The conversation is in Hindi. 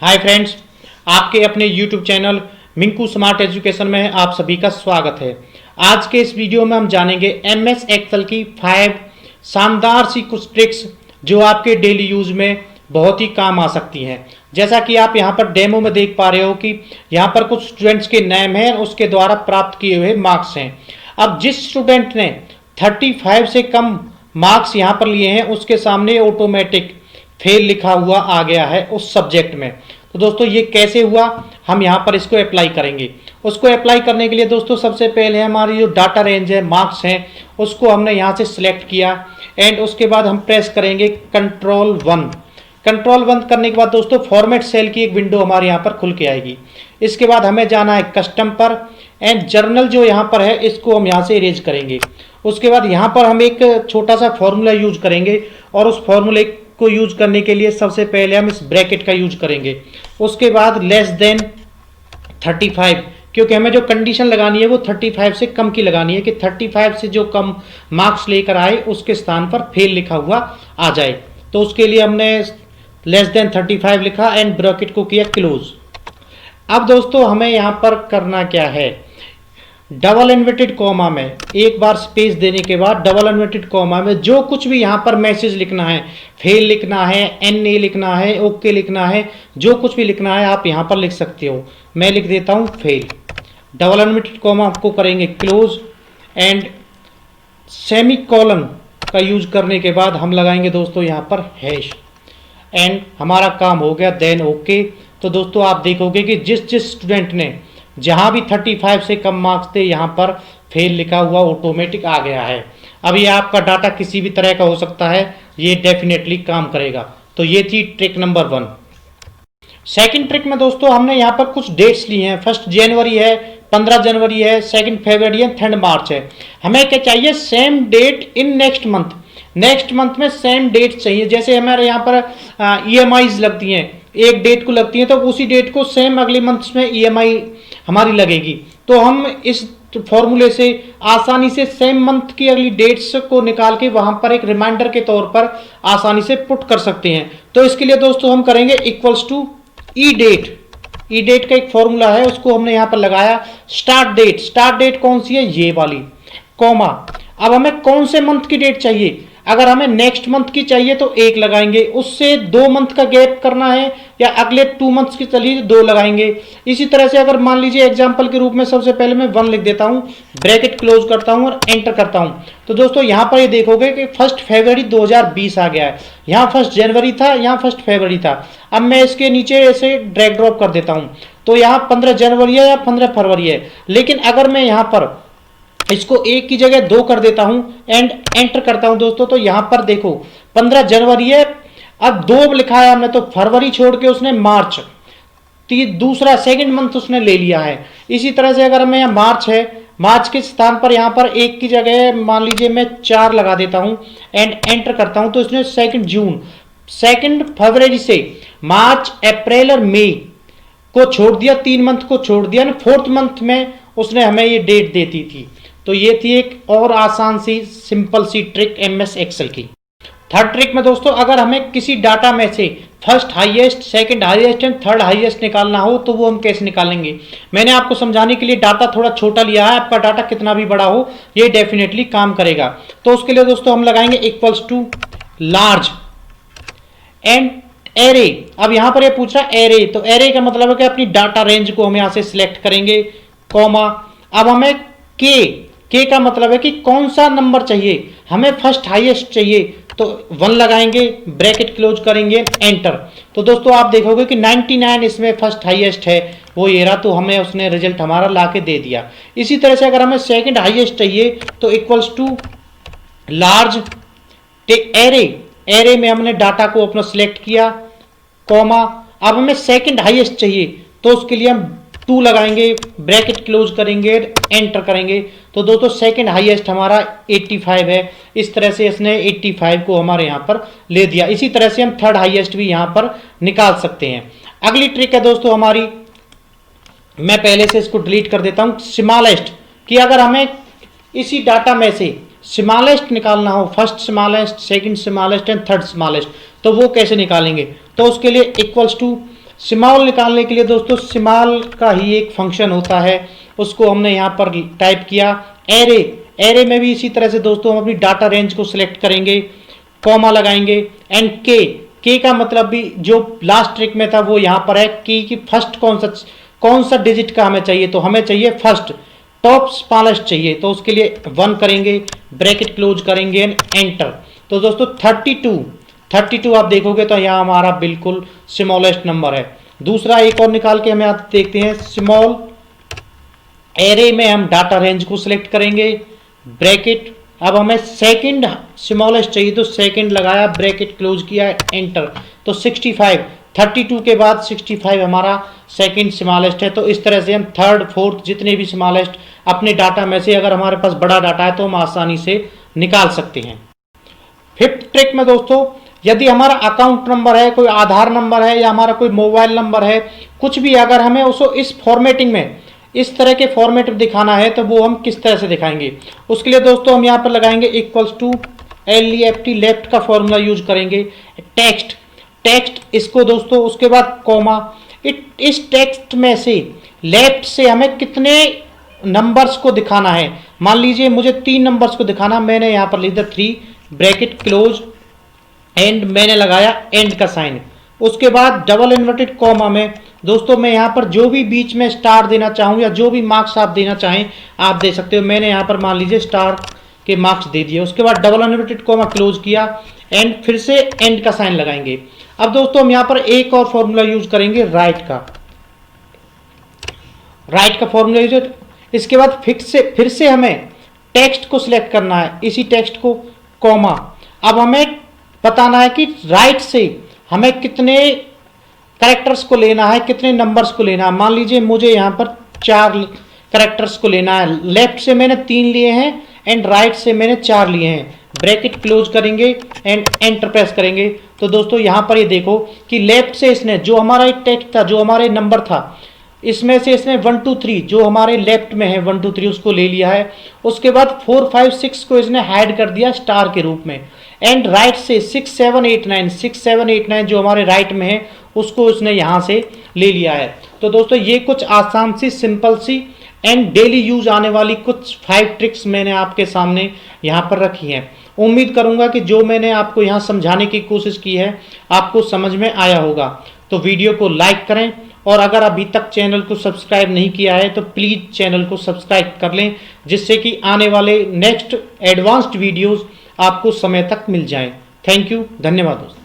हाय फ्रेंड्स, आपके अपने YouTube channel Minku smart education में आप सभी का स्वागत है। आज के इस वीडियो में हम जानेंगे एमएस एक्सेल की 5 शानदार सी कुछ ट्रिक्स जो आपके डेली यूज में बहुत ही काम आ सकती हैं। जैसा कि आप यहाँ पर डेमो में देख पा रहे हो कि यहाँ पर कुछ स्टूडेंट्स के नेम हैं, उसके द्वारा प्राप्त किए हुए मार्क्स हैं। अब जिस स्टूडेंट ने 35 से कम मार्क्स यहाँ पर लिए हैं उसके सामने ऑटोमेटिक फेल लिखा हुआ आ गया है उस सब्जेक्ट में। तो दोस्तों ये कैसे हुआ, हम यहाँ पर इसको अप्लाई करेंगे। उसको अप्लाई करने के लिए दोस्तों सबसे पहले हमारी जो डाटा रेंज है, मार्क्स हैं, उसको हमने यहाँ से सिलेक्ट किया एंड उसके बाद हम प्रेस करेंगे कंट्रोल 1। कंट्रोल 1 करने के बाद दोस्तों फॉर्मेट सेल की एक विंडो हमारे यहाँ पर खुल के आएगी। इसके बाद हमें जाना है कस्टम पर एंड जर्नल जो यहाँ पर है इसको हम यहाँ से इरेज करेंगे। उसके बाद यहाँ पर हम एक छोटा सा फॉर्मूला यूज करेंगे और उस फॉर्मूले को यूज करने के लिए सबसे पहले हम इस ब्रैकेट का यूज करेंगे। उसके बाद लेस देन 35, क्योंकि हमें जो कंडीशन लगानी है वो 35 से कम की लगानी है कि 35 से जो कम मार्क्स लेकर आए उसके स्थान पर फेल लिखा हुआ आ जाए। तो उसके लिए हमने लेस देन 35 लिखा एंड ब्रैकेट को किया क्लोज। अब दोस्तों हमें यहाँ पर करना क्या है, डबल इन्वर्टेड कॉमा में एक बार स्पेस देने के बाद डबल इन्वर्टेड कॉमा में जो कुछ भी यहाँ पर मैसेज लिखना है, फेल लिखना है, NA लिखना है, ओके लिखना है, जो कुछ भी लिखना है आप यहाँ पर लिख सकते हो। मैं लिख देता हूँ फेल। डबल इन्वर्टेड कॉमा आपको करेंगे क्लोज एंड सेमी कॉलन का यूज करने के बाद हम लगाएंगे दोस्तों यहाँ पर हैश एंड हमारा काम हो गया देन ओके। तो दोस्तों आप देखोगे कि जिस स्टूडेंट ने जहां भी 35 से कम मार्क्स थे यहाँ पर फेल लिखा हुआ ऑटोमेटिक आ गया है। अब ये आपका डाटा किसी भी तरह का हो सकता है, ये डेफिनेटली काम करेगा। तो ये थी ट्रिक नंबर 1। सेकंड ट्रिक में दोस्तों हमने यहाँ पर कुछ डेट्स ली हैं। 1 जनवरी है, 15 जनवरी है, 2 फरवरी है, 3 मार्च है। हमें क्या चाहिए, same date in next month. Next month में सेम डेट चाहिए। जैसे हमारे यहाँ पर EMIs लगती हैं, एक डेट को लगती है तो उसी डेट को सेम अगले मंथ में EMI हमारी लगेगी। तो हम इस फॉर्मूले से आसानी से सेम मंथ की अगली डेट्स को निकाल के वहां पर एक रिमाइंडर के तौर पर आसानी से पुट कर सकते हैं। तो इसके लिए दोस्तों हम करेंगे इक्वल्स टू ई डेट का एक फॉर्मूला है, उसको हमने यहां पर लगाया। स्टार्ट डेट कौन सी है, ये वाली, कॉमा। अब हमें कौन से मंथ की डेट चाहिए, अगर हमें नेक्स्ट मंथ की चाहिए तो 1 लगाएंगे, उससे 2 मंथ का गैप करना है या अगले 2 मंथ्स की चलिए 2 लगाएंगे। इसी तरह से अगर मान लीजिए एग्जांपल के रूप में सबसे पहले मैं 1 लिख देता हूं, ब्रैकेट क्लोज करता हूं और एंटर करता हूं। तो दोस्तों यहां पर ये देखोगे कि 1 फरवरी 2020 आ गया है। यहां 1 जनवरी था, यहां 1 फरवरी था। अब मैं इसके नीचे ऐसे ड्रैग ड्रॉप कर देता हूं तो यहां 15 जनवरी है या 15 फरवरी है। लेकिन अगर मैं यहां पर इसको 1 की जगह 2 कर देता हूं एंड एंटर करता हूं दोस्तों, तो यहां पर देखो 15 जनवरी है, अब 2 लिखा है हमने तो फरवरी छोड़ के उसने मार्च, दूसरा सेकंड मंथ उसने ले लिया है। इसी तरह से अगर मैं यहाँ मार्च है, मार्च के स्थान पर यहाँ पर 1 की जगह मान लीजिए मैं 4 लगा देता हूं एंड एंटर करता हूं तो इसने 2 जून, 2 फरवरी से मार्च, अप्रैल और मई को छोड़ दिया, 3 मंथ को छोड़ दिया, 4th मंथ में उसने हमें ये डेट देती थी। तो ये थी एक और आसान सी सिंपल सी ट्रिक MS एक्सेल की। थर्ड ट्रिक में दोस्तों अगर हमें किसी डाटा में से first highest, second highest and third highest निकालना हो तो वो हम कैसे निकालेंगे। मैंने आपको समझाने के लिए डाटा थोड़ा छोटा लिया है, आपका डाटा कितना भी बड़ा हो ये डेफिनेटली काम करेगा। तो उसके लिए दोस्तों हम लगाएंगे equals to large and array. अब यहां पर ये पूछ रहा है एरे, तो एरे का मतलब है कि अपनी डाटा रेंज को हम यहां से सिलेक्ट करेंगे, कॉमा। अब हमें के का मतलब है कि कौन सा नंबर चाहिए, हमें फर्स्ट हाईएस्ट चाहिए तो 1 लगाएंगे, ब्रैकेट क्लोज करेंगे, एंटर। तो दोस्तों आप देखोगे कि 99 इसमें फर्स्ट हाईएस्ट है, वो ये रहा, तो हमें उसने रिजल्ट हमारा ला के दे दिया। इसी तरह से अगर हमें सेकंड हाईएस्ट चाहिए तो इक्वल्स टू लार्ज एरे में हमने डाटा को अपना सिलेक्ट किया, कॉमा। अब हमें सेकंड हाईएस्ट चाहिए तो उसके लिए हम 2 लगाएंगे, ब्रैकेट क्लोज करेंगे, एंटर करेंगे। तो दोस्तों सेकंड हाईएस्ट हमारा 85 है। इस तरह से इसने 85 को हमारे यहाँ पर ले दिया। इसी तरह से हम थर्ड हाईएस्ट भी यहाँ पर निकाल सकते हैं। अगली ट्रिक है दोस्तों हमारी, मैं पहले से इसको डिलीट कर देता हूँ, स्मॉलेस्ट, कि अगर हमें इसी डाटा में से स्मॉलेस्ट निकालना हो, first smallest, second smallest and third smallest, तो वो कैसे निकालेंगे। तो उसके लिए इक्वल्स टू स्मॉल निकालने के लिए दोस्तों स्मॉल का ही एक फंक्शन होता है, उसको हमने यहाँ पर टाइप किया। एरे, एरे में भी इसी तरह से दोस्तों हम अपनी डाटा रेंज को सिलेक्ट करेंगे, कॉमा लगाएंगे एंड के का मतलब भी जो लास्ट ट्रिक में था वो यहाँ पर है की फर्स्ट कौन सा डिजिट का हमें चाहिए, तो हमें चाहिए फर्स्ट टॉप स्मॉलेस्ट चाहिए, तो उसके लिए 1 करेंगे, ब्रैकेट क्लोज करेंगे एंड एंटर। तो दोस्तों 32 आप देखोगे तो यहाँ हमारा बिल्कुल स्मॉलेस्ट नंबर है। दूसरा एक और निकाल के हमें आप देखते हैं, स्मॉल एरे में हम डाटा रेंज को सिलेक्ट करेंगे, ब्रैकेट, अब हमें सेकंड स्मॉलेस्ट चाहिए तो सेकंड लगाया, ब्रैकेट क्लोज किया, एंटर। तो 65, 32 के बाद 65 हमारा सेकंड स्मॉलेस्ट है। तो इस तरह से हम थर्ड फोर्थ जितने भी स्मॉलेस्ट अपने डाटा में से, अगर हमारे पास बड़ा डाटा है तो हम आसानी से निकाल सकते हैं। फिफ्थ ट्रिक में दोस्तों, यदि हमारा अकाउंट नंबर है, कोई आधार नंबर है या हमारा कोई मोबाइल नंबर है, कुछ भी अगर हमें उसको इस फॉर्मेटिंग में, इस तरह के फॉर्मेट में दिखाना है तो वो हम किस तरह से दिखाएंगे। उसके लिए दोस्तों हम यहाँ पर लगाएंगे इक्वल्स टू LEFT, लेफ्ट का फॉर्मूला यूज करेंगे, टेक्स्ट इसको दोस्तों, उसके बाद कॉमा, इस टेक्स्ट में से लेफ्ट से हमें कितने नंबर्स को दिखाना है। मान लीजिए मुझे 3 नंबर्स को दिखाना, मैंने यहाँ पर लिख दिया 3, ब्रैकेट क्लोज एंड मैंने लगाया एंड का साइन। उसके बाद डबल इन्वर्टेड कॉमा में दोस्तों मैं यहाँ पर जो भी बीच में स्टार देना चाहूँ या जो भी मार्क्स आप देना चाहें आप दे सकते हो। मैंने यहाँ पर मान लीजिए स्टार के मार्क्स दे दिए। उसके बाद डबल इन्वर्टेड कॉमा क्लोज किया एंड फिर से एंड का साइन लगाएंगे। अब दोस्तों हम यहाँ पर एक और फॉर्मूला यूज करेंगे, राइट का फॉर्मूला यूज। इसके बाद फिर से हमें टेक्स्ट को सिलेक्ट करना है, इसी टेक्स्ट को कॉमा। अब हमें बताना है कि राइट से हमें कितने कैरेक्टर्स को लेना है, कितने नंबर्स को लेना है। मान लीजिए मुझे यहाँ पर 4 कैरेक्टर्स को लेना है, लेफ्ट से मैंने 3 लिए हैं एंड राइट से मैंने 4 लिए हैं। ब्रैकेट क्लोज करेंगे एंड एंटर प्रेस करेंगे। तो दोस्तों यहाँ पर ये देखो कि लेफ्ट से इसने जो हमारा टेक्स्ट था, जो हमारे नंबर था, इसमें से इसने 1 2 3 जो हमारे लेफ्ट में है 1 2 3 उसको ले लिया है। उसके बाद 4 5 6 को इसने हाइड कर दिया स्टार के रूप में एंड राइट से 6 7 8 9 जो हमारे राइट में है उसको इसने यहाँ से ले लिया है। तो दोस्तों ये कुछ आसान सी, सिंपल सी एंड डेली यूज आने वाली कुछ 5 ट्रिक्स मैंने आपके सामने यहाँ पर रखी हैं। उम्मीद करूँगा कि जो मैंने आपको यहाँ समझाने की कोशिश की है आपको समझ में आया होगा। तो वीडियो को लाइक करें और अगर अभी तक चैनल को सब्सक्राइब नहीं किया है तो प्लीज़ चैनल को सब्सक्राइब कर लें, जिससे कि आने वाले नेक्स्ट एडवांस्ड वीडियोस आपको समय तक मिल जाएं। थैंक यू, धन्यवाद दोस्तों।